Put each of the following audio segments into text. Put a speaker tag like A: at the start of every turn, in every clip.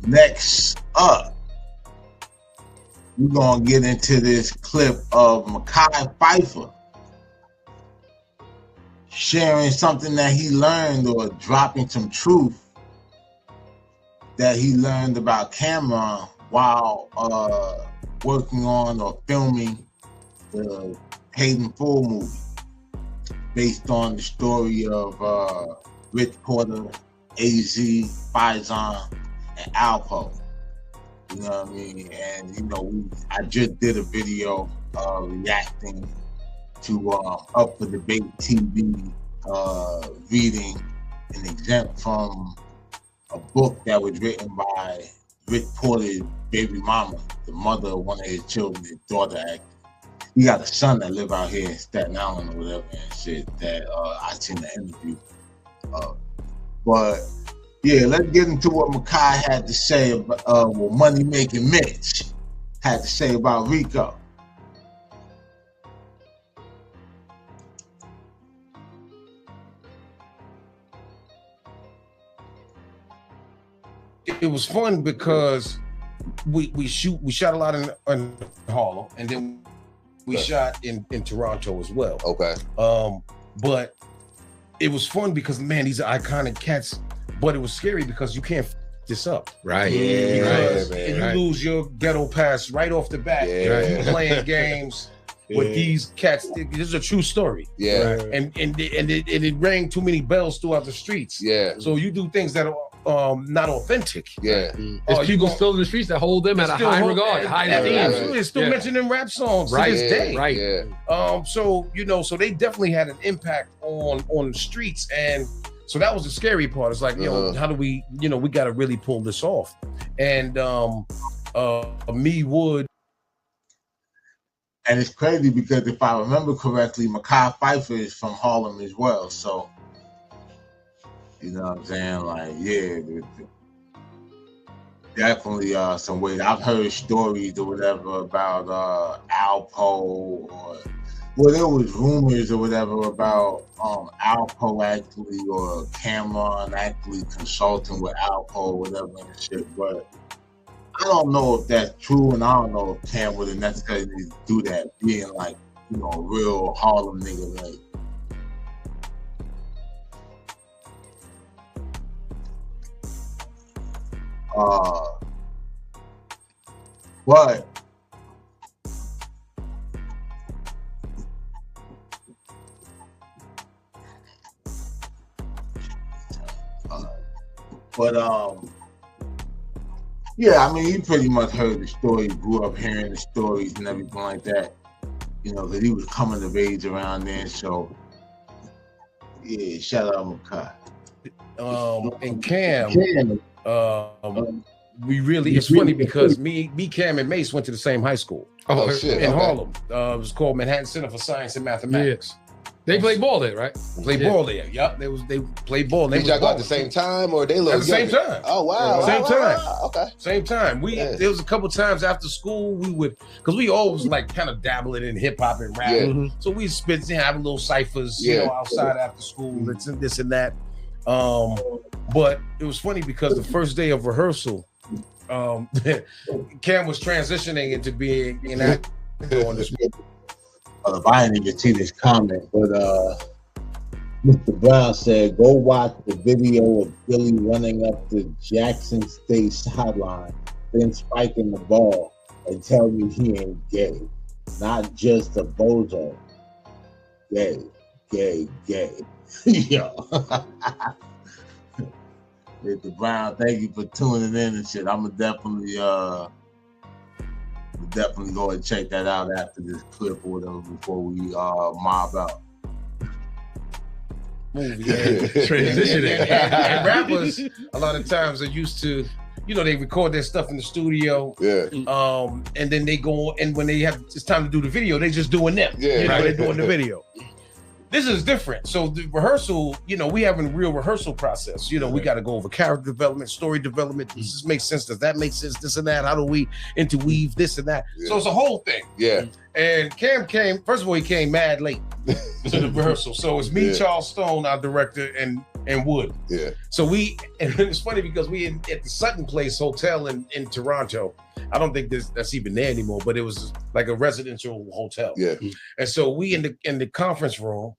A: Next up, we're gonna get into this clip of Mekhi Phifer sharing something that he learned or dropping some truth that he learned about camera while working on or filming the Paid in Full movie, based on the story of Rich Porter, AZ, Faizon, and Alpo. You know what I mean? And you know, I just did a video reacting to Up for Debate TV reading an excerpt from a book that was written by Rich Porter's baby mama, the mother of one of his children, his daughter actually. He got a son that live out here in Staten Island or whatever and shit that I seen the interview. But yeah, let's get into what Mekhi had to say about what Money Making Mitch had to say about Rico.
B: It was fun because we shot a lot in Harlem, and then we shot in Toronto as well.
C: Okay.
B: But it was fun because, man, these are iconic cats. But it was scary because you can't f this up.
D: Right.
B: Because
C: man,
B: you lose your ghetto pass right off the bat. You playing games with these cats. This is a true story.
C: Yeah.
D: Right.
B: And it rang too many bells throughout the streets.
C: Yeah.
B: So you do things that are not authentic.
C: Yeah.
D: There's people still in the streets that hold them at a high regard, high esteem.
B: Absolutely. It's still mentioned in rap songs to this day.
D: Right.
C: Yeah.
B: So so they definitely had an impact on the streets, and so that was the scary part. It's like, how do we, we got to really pull this off. And me would.
A: And it's crazy because if I remember correctly, Mekhi Phifer is from Harlem as well. So, you know what I'm saying? Like, yeah, definitely some weight. I've heard stories or whatever about Alpo, or there was rumors or whatever about Alpo actually, or Cameron actually consulting with Alpo or whatever and shit. But I don't know if that's true, and I don't know if Cam would have necessarily do that, being like, a real Harlem nigga, like. But yeah, I mean, he pretty much heard the story, grew up hearing the stories and everything like that, because he was coming of age around then. So, yeah, shout out Mekhi.
B: And Cam, we really, it's funny because me, Cam, and Mace went to the same high school.
C: Oh shit!
B: In Harlem. It was called Manhattan Center for Science and Mathematics.
D: They played ball there, right?
B: Played ball there. Yep. They played ball.
C: Did y'all go at the same time, or they look
B: at the same time?
C: Oh wow!
B: Same time.
C: Okay.
B: Same time. There was a couple times after school we would, because we always like kind of dabbling in hip hop and rap. Yeah. So we spit, have little ciphers, outside after school. This and that. But it was funny because the first day of rehearsal, Cam was transitioning into being an actor on this movie.
A: I didn't even see this comment, but Mr. Brown said, go watch the video of Billy running up the Jackson State sideline, then spiking the ball, and tell me he ain't gay. Not just a bozo. Gay. Yo. Mr. Brown, thank you for tuning in and shit. I'm definitely go and check that out after this clip or whatever before we mob out.
B: Transitioning. And rappers, a lot of times are used to, they record their stuff in the studio.
C: Yeah.
B: And then they go, and when it's time to do the video, they just doing them.
C: Yeah.
B: They're doing the video. This is different. So the rehearsal, we having a real rehearsal process. We got to go over character development, story development. Does this make sense? Does that make sense? This and that. How do we interweave this and that? Yeah. So it's a whole thing.
C: Yeah.
B: And Cam came, first of all, he came mad late to the rehearsal. So it's me, Charles Stone, our director, and and wood.
C: Yeah.
B: So and it's funny because we at the Sutton Place Hotel in Toronto. I don't think that's even there anymore, but it was like a residential hotel.
C: Yeah.
B: And so we in the conference room,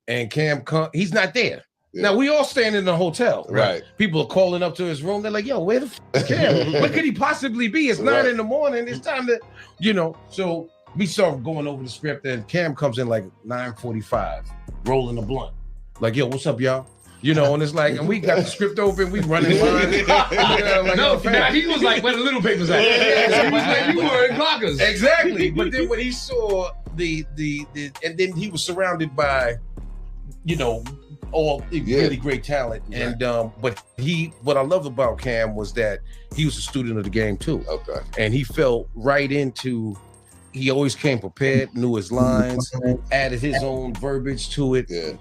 B: and Cam he's not there.
C: Yeah.
B: Now we all staying in the hotel.
C: Right.
B: People are calling up to his room. They're like, "Yo, where the f is Cam? Where could he possibly be? It's 9 in the morning. It's time to, So we start going over the script, and Cam comes in like 9:45, rolling a blunt. Like, "Yo, what's up, y'all?" And it's like, and we got the script open, we running lines.
D: Now he was like, where the little papers at? He was like, you were in Clockers.
B: Exactly. But then when he saw the and then he was surrounded by, all really great talent. And but what I love about Cam was that he was a student of the game too.
C: Okay.
B: And he fell right into. He always came prepared, knew his lines, added his own verbiage to it.
C: Yeah.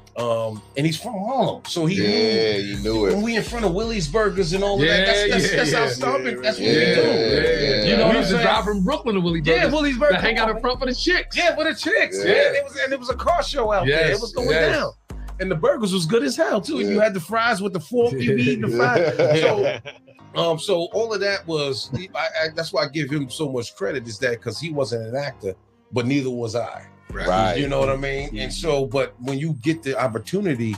B: And he's from Harlem, so he
C: knew it.
B: When we in front of Willie's Burgers and all of that, that's our stomping. That's what we do.
D: You know, we used to drive from Brooklyn to Willie's Burgers.
B: Yeah, Willie's Burgers.
D: To hang out in front for the chicks.
B: Yeah, for the chicks. Yeah. It was a car show out there. It was going down. And the burgers was good as hell too. And you had the fries with the fork. You eating the fries. So all of that was. That's why I give him so much credit. Is that because he wasn't an actor, but neither was I.
C: Right.
B: You know what I mean? Mm-hmm. And so, but when you get the opportunity,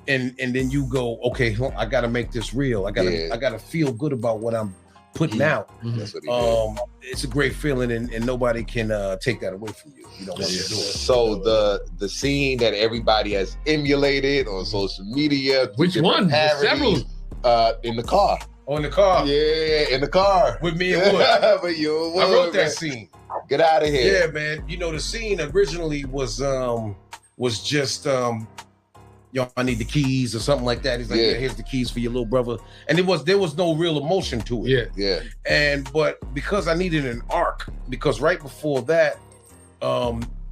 B: and then you go, okay, I got to make this real. I gotta feel good about what I'm putting out.
C: Mm-hmm. That's what he did.
B: It's a great feeling, and nobody can take that away from you. You know what you're doing.
C: So the scene that everybody has emulated on social media.
D: Which one? Several.
C: In the car.
B: Oh, in the car.
C: Yeah, in the car.
B: With me and Wood.
C: With you and Wood.
B: I wrote that scene.
C: Get out of here.
B: Yeah, man. The scene originally was just yo, I need the keys or something like that. He's like, yeah, here's the keys for your little brother. And there was no real emotion to it.
C: Yeah.
B: But because I needed an arc, because right before that,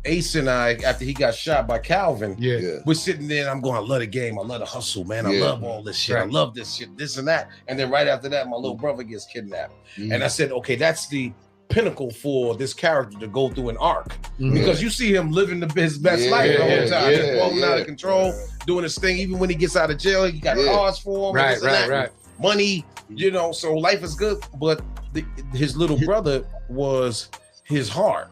B: Ace and I, after he got shot by Calvin, we're sitting there and I'm going, I love the game. I love the hustle, man. I love all this shit. Right. I love this shit, this and that. And then right after that, my little brother gets kidnapped. Mm-hmm. And I said, okay, that's the pinnacle for this character to go through an arc. Mm-hmm. Because you see him living his best life the whole time. Just balling out of control, doing his thing. Even when he gets out of jail, he got cars for him.
D: Right.
B: Money, so life is good. But his little brother was his heart.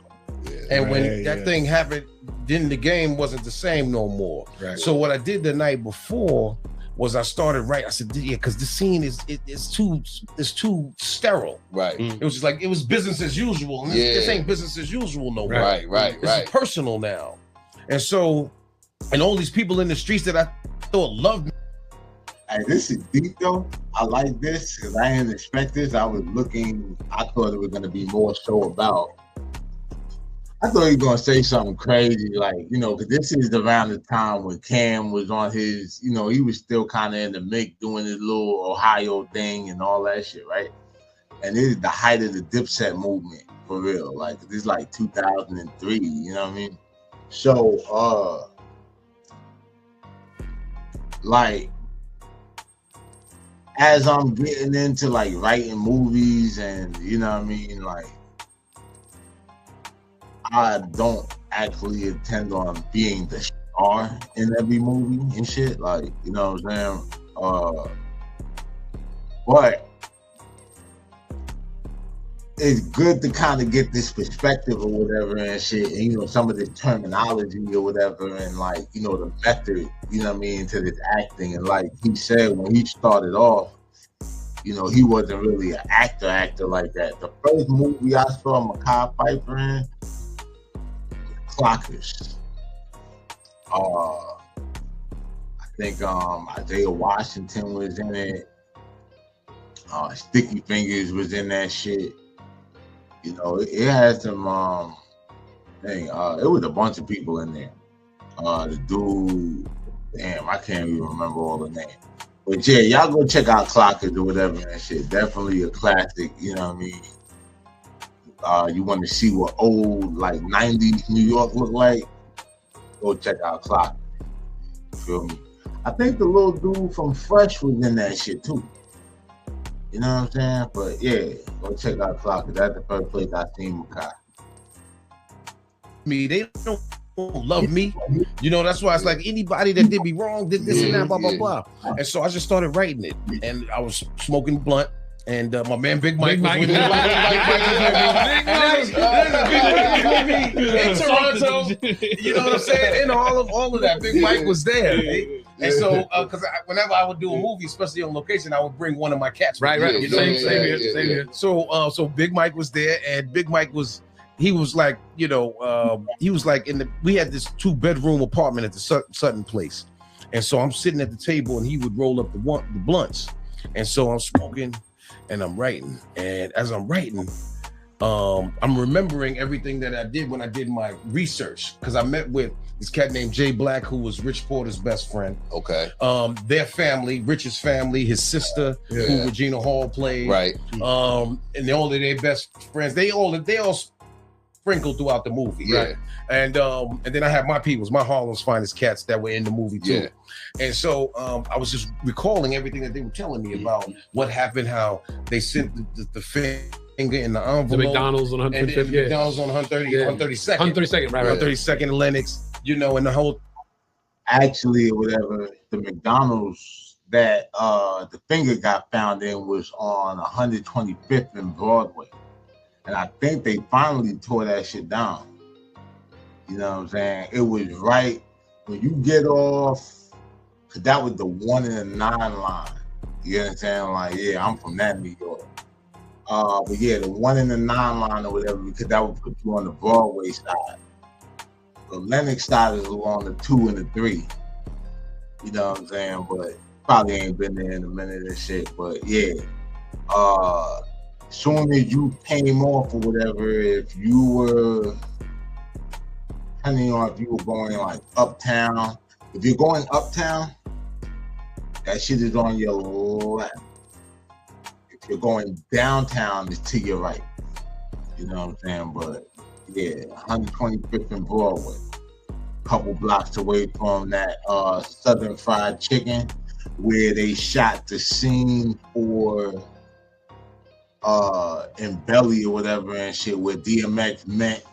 B: And when that thing happened, then the game wasn't the same no more. Right. So what I did the night before was I started I said, because the scene is too sterile.
C: Right.
B: It was just like it was business as usual. And this ain't business as usual no more.
C: Right.
B: This is personal now. And so, and all these people in the streets that I thought loved me.
A: Hey, this is deep though. I like this because I didn't expect this. I thought it was gonna be more so about. I thought he was gonna say something crazy, like, because this is around the time when Cam was on his, he was still kind of in the mix doing his little Ohio thing and all that shit, right? And this is the height of the Dipset movement, for real. Like, this is like 2003, you know what I mean? So, like, as I'm getting into, like, writing movies and, you know what I mean, like, I don't actually intend on being the star in every movie and shit, like, you know what I'm saying? But it's good to kind of get this perspective or whatever and shit, and some of this terminology or whatever, and like, the method, you know what I mean, to this acting. And like he said, when he started off, he wasn't really an actor like that. The first movie I saw Mekhi Phifer in, Clockers. I think Isaiah Washington was in it. Sticky Fingers was in that shit. It had some it was a bunch of people in there. The dude, damn, I can't even remember all the names. But yeah, y'all go check out Clockers or whatever and shit. Definitely a classic, you know what I mean? You want to see what old, like, 90s New York look like? Go check out Clockers. You feel me? I think the little dude from Fresh was in that shit too. You know what I'm saying? But yeah, go check out Clockers. That's the first place I seen Mekhi.
B: They don't love me. You know, that's why it's like anybody that did me wrong, did this and that, blah, blah, blah. And so I just started writing it. And I was smoking blunt. And my man Big Mike was with me. In Toronto. You know what I'm saying? And all of that. Big Mike was there. Right? And so, because whenever I would do a movie, especially on location, I would bring one of my cats.
D: Right.
B: You know same here. So Big Mike was there, and Big Mike was like, you know, he was like we had this 2-bedroom apartment at the Sutton place. And so I'm sitting at the table and he would roll up the blunts. And so I'm smoking and I'm writing. And as I'm writing, I'm remembering everything that I did when I did my research. Because I met with this cat named Jay Black, who was Rich Porter's best friend.
C: Okay.
B: Their family, Rich's family, his sister, who Regina Hall played.
C: Right.
B: And they're all their best friends. They all sprinkled throughout the movie.
C: Yeah.
B: Right? And then I have my peoples, my Harlem's finest cats that were in the movie too. Yeah. And so I was just recalling everything that they were telling me about what happened, how they sent the finger in the envelope.
D: The McDonald's on 135th.
B: McDonald's on 132nd.
D: 132nd, right.
B: 132nd in Lenox, you know, and the whole.
A: Actually, whatever, the McDonald's that the finger got found in was on 125th and Broadway. And I think they finally tore that shit down. You know what I'm saying? It was right when you get off, because that was the 1 and the 9 line. You understand? Like, yeah, I'm from that New York. But yeah, the 1 and the 9 line or whatever, because that would put you on the Broadway side. The Lenox side is along the 2 and the 3. You know what I'm saying? But probably ain't been there in a minute and shit. But yeah, soon as you came off or whatever, if you were, depending on if you were going like uptown, if you're going uptown, that shit is on your left. If you're going downtown, it's to your right. You know what I'm saying? But yeah, 125th and Broadway, a couple blocks away from that Southern Fried Chicken, where they shot the scene for in Belly or whatever and shit, where DMX met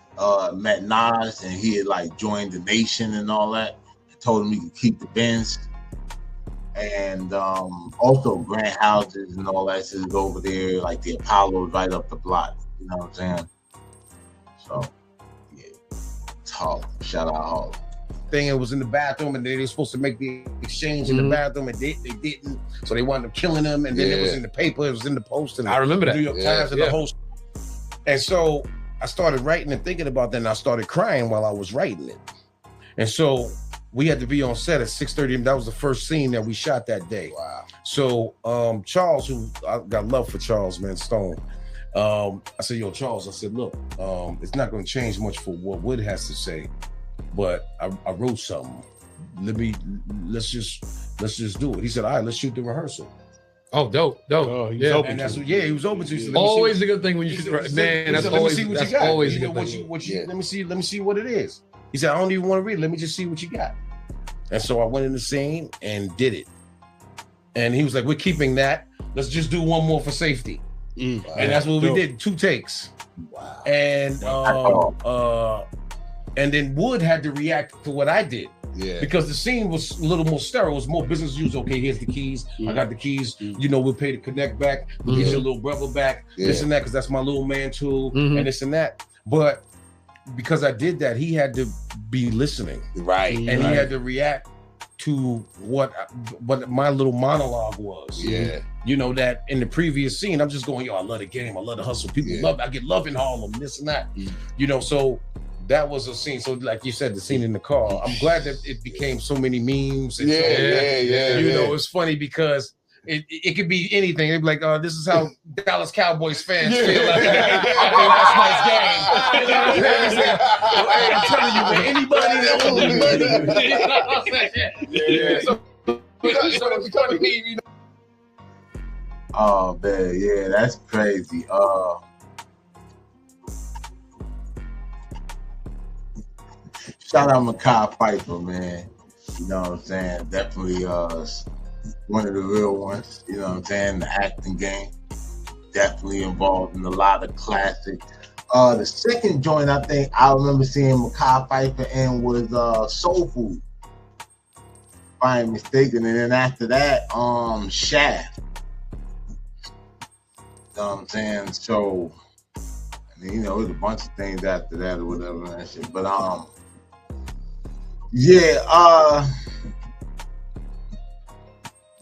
A: Nas and he had like joined the Nation and all that. I told him he could keep the Benz. And also Grant Houses and all that is over there, like the Apollo's right up the block. You know what I'm saying? So yeah, it's Harlem. Shout out Harlem.
B: Thing, it was in the bathroom, and they were supposed to make the exchange in the bathroom, and they didn't, so they wound up killing them. And then it was in the paper, it was in the Post, and
D: I remember that
B: New York Times, and the whole. And so I started writing and thinking about that, and I started crying while I was writing it. And so we had to be on set at 6:30. That was the first scene that we shot that day.
C: Wow.
B: So Charles, who I got love for Charles, man, Stone. I said, yo, Charles, I said, look, it's not going to change much for what Wood has to say, but I wrote something. Let's just do it. He said, all right, let's shoot the rehearsal.
D: Oh, dope.
B: Oh, yeah, and that's what, he was open to. Said,
D: always a good thing when you shoot. Man, that's always a good thing.
B: Let me see what it is. He said, I don't even want to read it. Let me just see what you got. And so I went in the scene and did it. And he was like, we're keeping that. Let's just do one more for safety. Wow. And that's what we did. 2 takes.
C: Wow.
B: And then Wood had to react to what I did.
C: Yeah.
B: Because the scene was a little more sterile. It was more business as usual. Okay, here's the keys. I got the keys. You know, we'll pay the connect back. We'll get your little brother back. This and that, because that's my little man too. And this and that. But because I did that, he had to be listening.
C: Right.
B: And he had to react to what my little monologue was.
C: Yeah.
B: You know, that in the previous scene, I'm just going, yo, I love the game. I love the hustle. People love it. I get love in Harlem, this and that. You know, so that was a scene. So like you said, the scene in the car, I'm glad that it became so many memes. And you know, it's funny because it could be anything. It'd be like, this is how Dallas Cowboys fans feel after last night's game. You know what I'm saying? Hey, I'm telling you, man, anybody that owes me money, you know what I'm saying? So it's funny, you know.
A: Oh man, yeah, that's crazy. Shout out Mekhi Phifer, man. You know what I'm saying? Definitely one of the real ones. You know what I'm saying? The acting game. Definitely involved in a lot of classic The second joint I think I remember seeing Mekhi Phifer in was Soul Food, if I ain't mistaken. And then after that, Shaft. You know what I'm saying? So, you know, there's a bunch of things after that or whatever and shit. But yeah,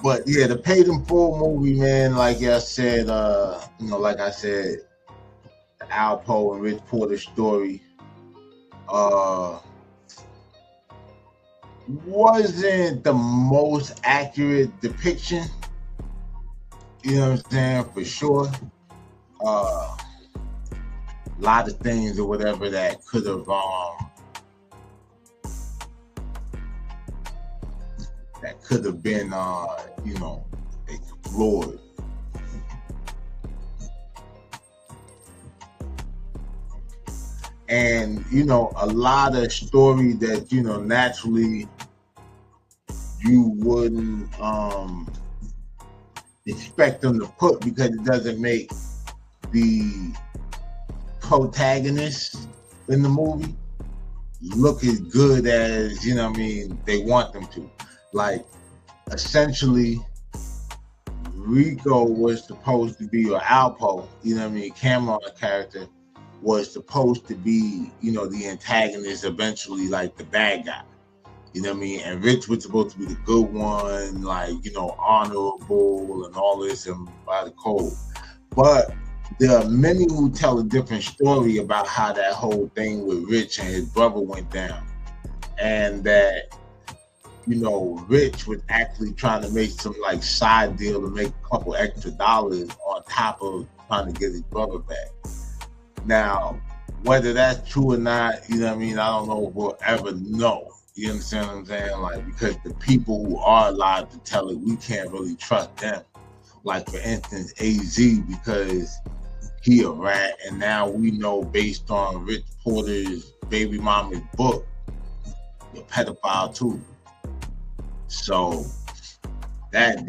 A: but yeah, the Paid in Full movie, man, like I said, you know, like I said, the Alpo and Rich Porter story wasn't the most accurate depiction. You know what I'm saying? For sure. A lot of things or whatever that could have been you know, explored. And you know, a lot of stories that, you know, naturally you wouldn't expect them to put, because it doesn't make the protagonists in the movie look as good as, you know what I mean, they want them to. Like, essentially, Rico was supposed to be, or Alpo, you know what I mean, Cameron character was supposed to be, you know, the antagonist, eventually, like the bad guy. You know what I mean? And Rich was supposed to be the good one, like, you know, honorable and all this and by the code. But there are many who tell a different story about how that whole thing with Rich and his brother went down. And that, you know, Rich was actually trying to make some like side deal to make a couple extra dollars on top of trying to get his brother back. Now, whether that's true or not, you know what I mean, I don't know if we'll ever know. You understand what I'm saying? Like, because the people who are allowed to tell it, we can't really trust them. Like, for instance, AZ, because he a rat, and now we know based on Rich Porter's baby mama's book, you're a pedophile too. So that